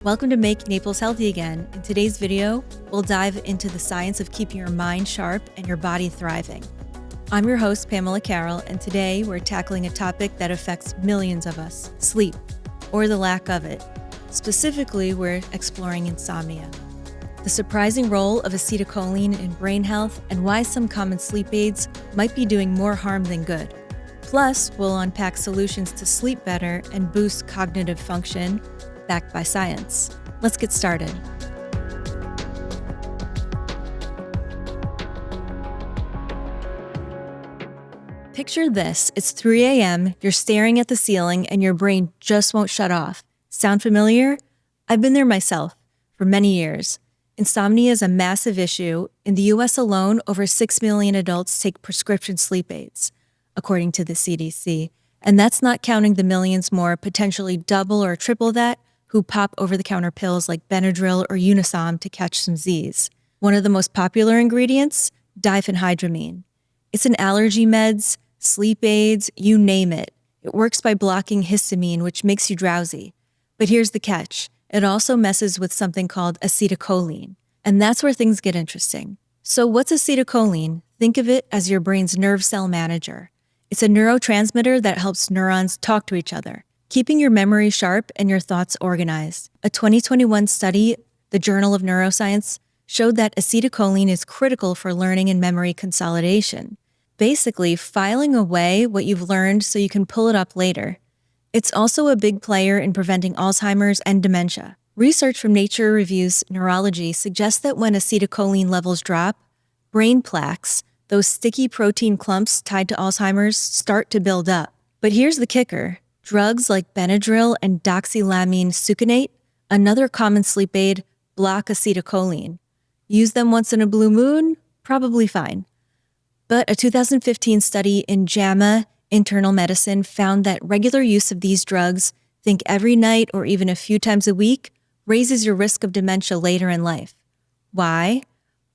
Welcome to Make Naples Healthy Again. In today's video, we'll dive into the science of keeping your mind sharp and your body thriving. I'm your host, Pamela Carroll, and today we're tackling a topic that affects millions of us, sleep, or the lack of it. Specifically, we're exploring insomnia, the surprising role of acetylcholine in brain health, and why some common sleep aids might be doing more harm than good. Plus, we'll unpack solutions to sleep better and boost cognitive function, backed by science. Let's get started. Picture this, it's 3 a.m., you're staring at the ceiling and your brain just won't shut off. Sound familiar? I've been there myself for many years. Insomnia is a massive issue. In the US alone, over 6 million adults take prescription sleep aids, according to the CDC. And that's not counting the millions more, potentially double or triple that, who pop over-the-counter pills like Benadryl or Unisom to catch some Z's. One of the most popular ingredients? Diphenhydramine. It's in allergy meds, sleep aids, you name it. It works by blocking histamine, which makes you drowsy. But here's the catch. It also messes with something called acetylcholine. And that's where things get interesting. So what's acetylcholine? Think of it as your brain's nerve cell manager. It's a neurotransmitter that helps neurons talk to each other, keeping your memory sharp and your thoughts organized. A 2021 study, the Journal of Neuroscience, showed that acetylcholine is critical for learning and memory consolidation. Basically, filing away what you've learned so you can pull it up later. It's also a big player in preventing Alzheimer's and dementia. Research from Nature Reviews Neurology suggests that when acetylcholine levels drop, brain plaques, those sticky protein clumps tied to Alzheimer's, start to build up. But here's the kicker. Drugs like Benadryl and doxylamine succinate, another common sleep aid, block acetylcholine. Use them once in a blue moon? Probably fine. But a 2015 study in JAMA Internal Medicine found that regular use of these drugs, think every night or even a few times a week, raises your risk of dementia later in life. Why?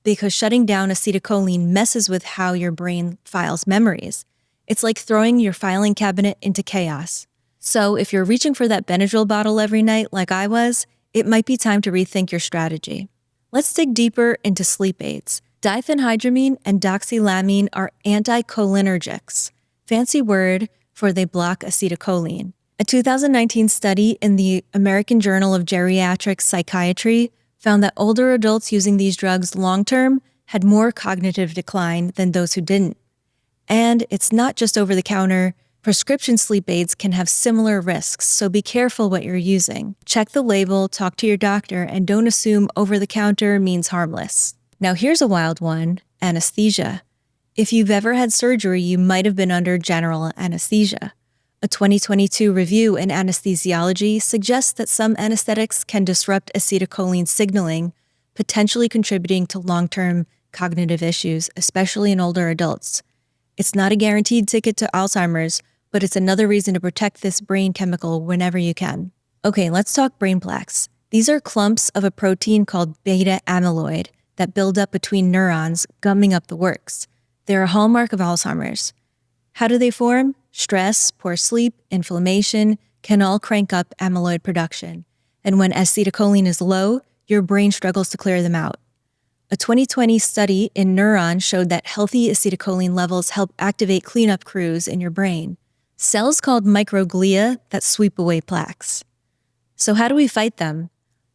Because shutting down acetylcholine messes with how your brain files memories. It's like throwing your filing cabinet into chaos. So if you're reaching for that Benadryl bottle every night like I was, it might be time to rethink your strategy. Let's dig deeper into sleep aids. Diphenhydramine and doxylamine are anticholinergics, fancy word for they block acetylcholine. A 2019 study in the American Journal of Geriatric Psychiatry found that older adults using these drugs long-term had more cognitive decline than those who didn't. And it's not just over-the-counter. Prescription sleep aids can have similar risks, so be careful what you're using. Check the label, talk to your doctor, and don't assume over-the-counter means harmless. Now here's a wild one, anesthesia. If you've ever had surgery, you might have been under general anesthesia. A 2022 review in anesthesiology suggests that some anesthetics can disrupt acetylcholine signaling, potentially contributing to long-term cognitive issues, especially in older adults. It's not a guaranteed ticket to Alzheimer's, but it's another reason to protect this brain chemical whenever you can. Okay, let's talk brain plaques. These are clumps of a protein called beta amyloid that build up between neurons, gumming up the works. They're a hallmark of Alzheimer's. How do they form? Stress, poor sleep, inflammation can all crank up amyloid production. And when acetylcholine is low, your brain struggles to clear them out. A 2020 study in Neuron showed that healthy acetylcholine levels help activate cleanup crews in your brain, cells called microglia that sweep away plaques. So how do we fight them?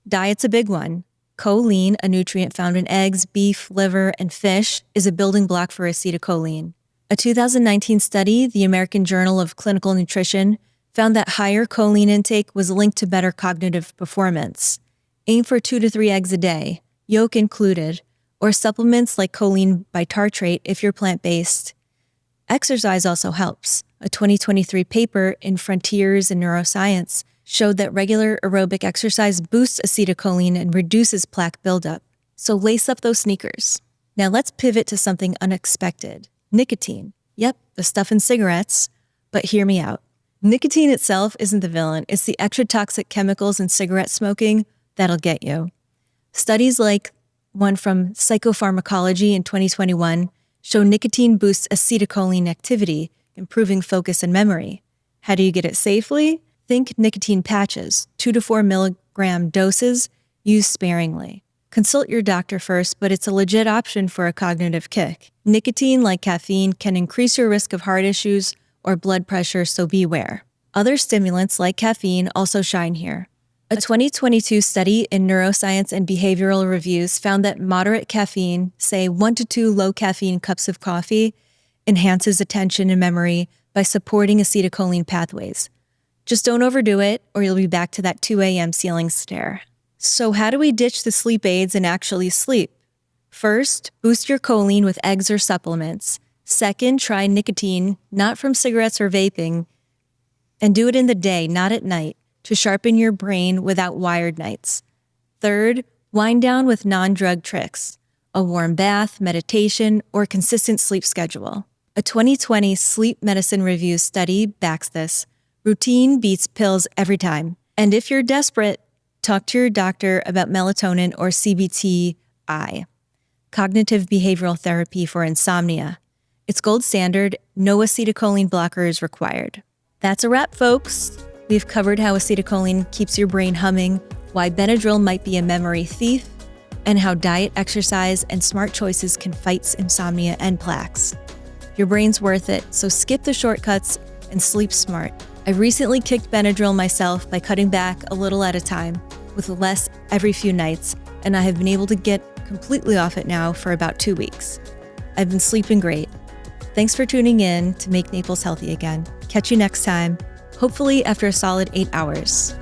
Diet's a big one. Choline, a nutrient found in eggs, beef, liver, and fish, is a building block for acetylcholine. A 2019 study, the American Journal of Clinical Nutrition, found that higher choline intake was linked to better cognitive performance. Aim for 2 to 3 eggs a day, yolk included, or supplements like choline bitartrate if you're plant-based. Exercise also helps. A 2023 paper in Frontiers in Neuroscience showed that regular aerobic exercise boosts acetylcholine and reduces plaque buildup. So lace up those sneakers. Now let's pivot to something unexpected. Nicotine. Yep, the stuff in cigarettes. But hear me out. Nicotine itself isn't the villain. It's the extra toxic chemicals in cigarette smoking that'll get you. Studies like one from Psychopharmacology in 2021 show nicotine boosts acetylcholine activity, improving focus and memory. How do you get it safely? Think nicotine patches, 2 to 4 microgram doses, used sparingly. Consult your doctor first, but it's a legit option for a cognitive kick. Nicotine, like caffeine, can increase your risk of heart issues or blood pressure, so beware. Other stimulants, like caffeine, also shine here. A 2022 study in Neuroscience and Behavioral Reviews found that moderate caffeine, say 1 to 2 low-caffeine cups of coffee, enhances attention and memory by supporting acetylcholine pathways. Just don't overdo it, or you'll be back to that 2 a.m. ceiling stare. So how do we ditch the sleep aids and actually sleep? First, boost your choline with eggs or supplements. Second, try nicotine, not from cigarettes or vaping, and do it in the day, not at night, to sharpen your brain without wired nights. Third, wind down with non-drug tricks, a warm bath, meditation, or consistent sleep schedule. A 2020 Sleep Medicine Review study backs this. Routine beats pills every time. And if you're desperate, talk to your doctor about melatonin or CBT-I, cognitive behavioral therapy for insomnia. It's gold standard, no acetylcholine blocker is required. That's a wrap, folks. We've covered how acetylcholine keeps your brain humming, why Benadryl might be a memory thief, and how diet, exercise, and smart choices can fight insomnia and plaques. Your brain's worth it, so skip the shortcuts and sleep smart. I recently kicked Benadryl myself by cutting back a little at a time, with less every few nights, and I have been able to get completely off it now for about 2 weeks. I've been sleeping great. Thanks for tuning in to Make Naples Healthy Again. Catch you next time, hopefully after a solid 8 hours.